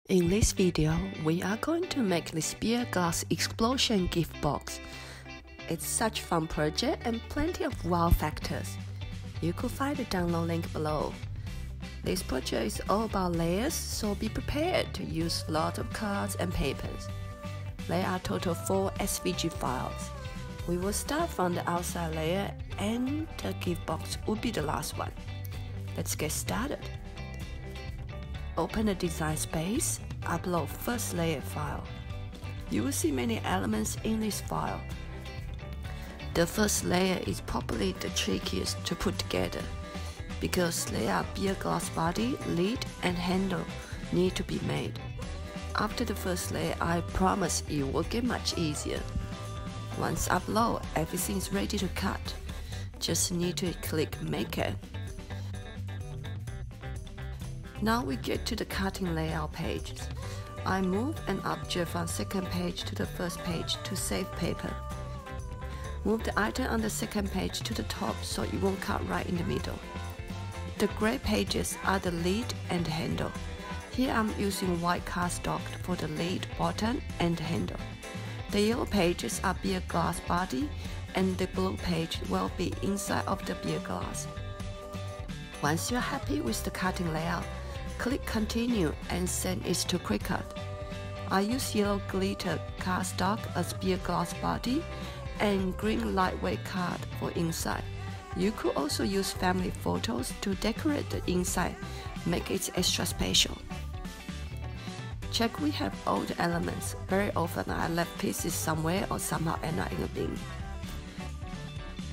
In this video, we are going to make this beer glass explosion gift box. It's such a fun project and plenty of wow factors. You could find the download link below. This project is all about layers, so be prepared to use a lot of cards and papers. There are total 4 SVG files. We will start from the outside layer and the gift box will be the last one. Let's get started. Open the Design Space, upload first layer file. You will see many elements in this file. The first layer is probably the trickiest to put together because there are beer glass body, lid and handle need to be made. After the first layer, I promise it will get much easier. Once upload, everything is ready to cut. Just need to click Make It. Now we get to the cutting layout pages. I move an object from second page to the first page to save paper. Move the item on the second page to the top so it won't cut right in the middle. The gray pages are the lid and the handle. Here I'm using white cardstock for the lid, bottom and the handle. The yellow pages are beer glass body and the blue page will be inside of the beer glass. Once you're happy with the cutting layout, click Continue and send it to Cricut. I use yellow glitter cardstock as beer glass body and green lightweight card for inside. You could also use family photos to decorate the inside, make it extra special. Check we have all the elements. Very often I left pieces somewhere or somehow end up in a bin.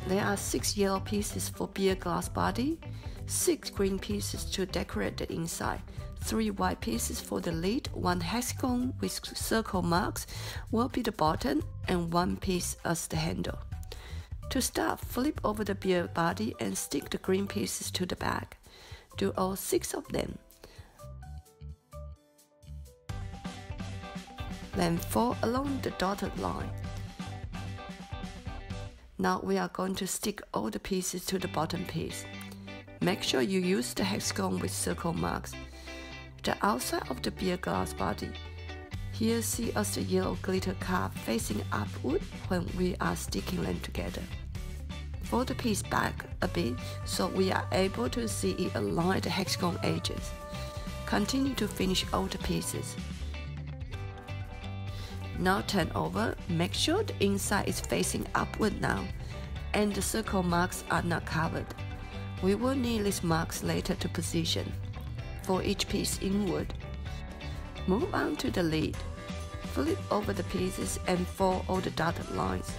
There are 6 yellow pieces for beer glass body, 6 green pieces to decorate the inside, 3 white pieces for the lid, 1 hexagon with circle marks will be the bottom, and 1 piece as the handle. To start, flip over the beer body and stick the green pieces to the back. Do all 6 of them. Then fold along the dotted line. Now we are going to stick all the pieces to the bottom piece. Make sure you use the hexagon with circle marks. The outside of the beer glass body. Here see us the yellow glitter card facing upward when we are sticking them together. Fold the piece back a bit so we are able to see it align the hexagon edges. Continue to finish all the pieces. Now turn over, make sure the inside is facing upward now and the circle marks are not covered. We will need these marks later to position. For each piece inward. Move on to the lid. Flip over the pieces and fold all the dotted lines.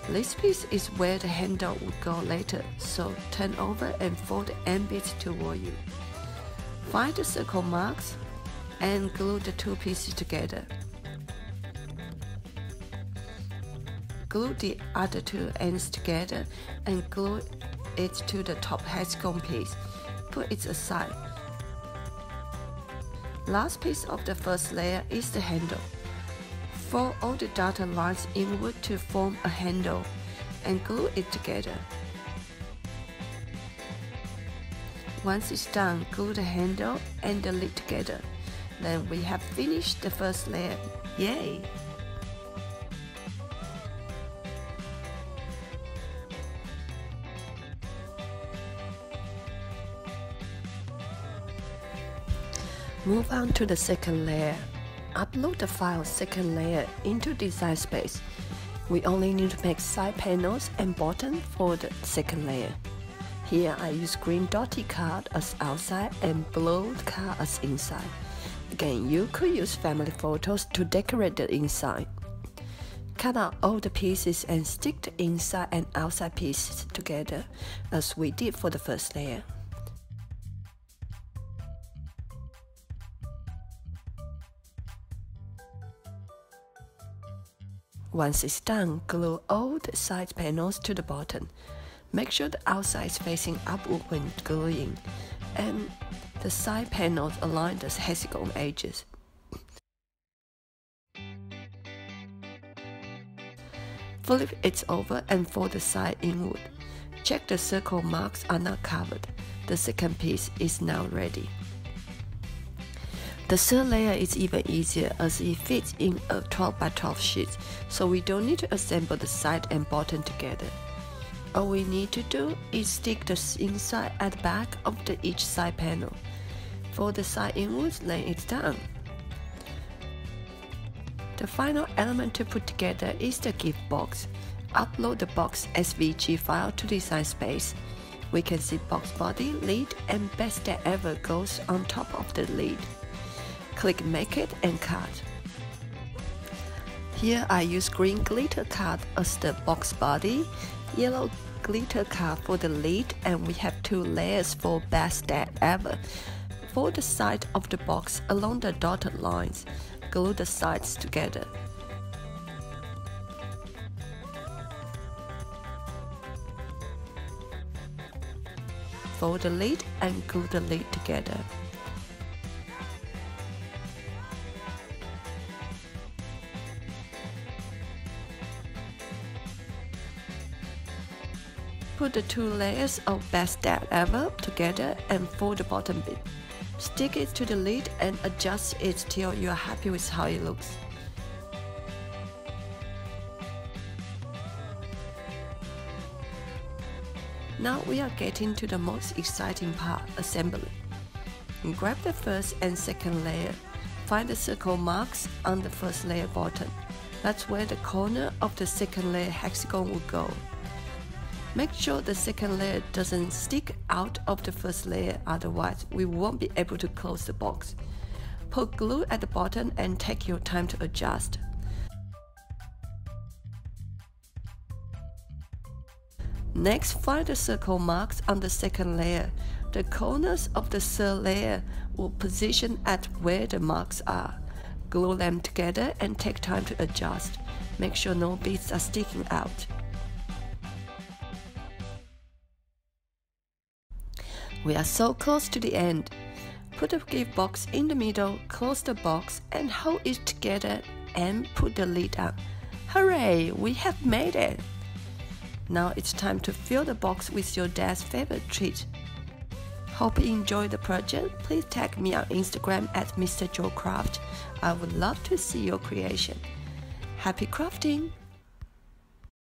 This piece is where the handle would go later, so turn over and fold the end bits toward you. Find the circle marks and glue the 2 pieces together. Glue the other 2 ends together and glue it to the top hexagon piece. Put it aside. Last piece of the first layer is the handle. Fold all the dotted lines inward to form a handle and glue it together. Once it's done, glue the handle and the lid together. Then we have finished the first layer. Yay! Move on to the second layer. Upload the file second layer into Design Space. We only need to make side panels and bottom for the second layer. Here I use green dotty card as outside and blue card as inside. Again, you could use family photos to decorate the inside. Cut out all the pieces and stick the inside and outside pieces together as we did for the first layer. Once it's done, glue all the side panels to the bottom. Make sure the outside is facing upward when gluing, and the side panels align the hexagon edges. Flip it over and fold the side inward. Check the circle marks are not covered. The second piece is now ready. The third layer is even easier as it fits in a 12 by 12 sheet, so we don't need to assemble the side and bottom together. All we need to do is stick the inside at the back of each side panel. Fold the side inwards, laying it down. The final element to put together is the gift box. Upload the box SVG file to Design Space. We can see box body, lid, and best that ever goes on top of the lid. Click Make It and Cut. Here I use green glitter card as the box body, yellow glitter card for the lid, and we have 2 layers for best that ever. Fold the side of the box along the dotted lines. Glue the sides together. Fold the lid and glue the lid together. Put the 2 layers of best that ever together and fold the bottom bit. Stick it to the lid and adjust it till you are happy with how it looks. Now we are getting to the most exciting part, assembly. Grab the first and second layer. Find the circle marks on the first layer bottom. That's where the corner of the second layer hexagon will go. Make sure the second layer doesn't stick out of the first layer, otherwise we won't be able to close the box. Put glue at the bottom and take your time to adjust. Next, find the circle marks on the second layer. The corners of the third layer will position at where the marks are. Glue them together and take time to adjust. Make sure no bits are sticking out. We are so close to the end. Put the gift box in the middle, close the box and hold it together and put the lid on. Hooray! We have made it! Now it's time to fill the box with your dad's favorite treat. Hope you enjoyed the project. Please tag me on Instagram at Mr. Joe Craft. I would love to see your creation. Happy crafting!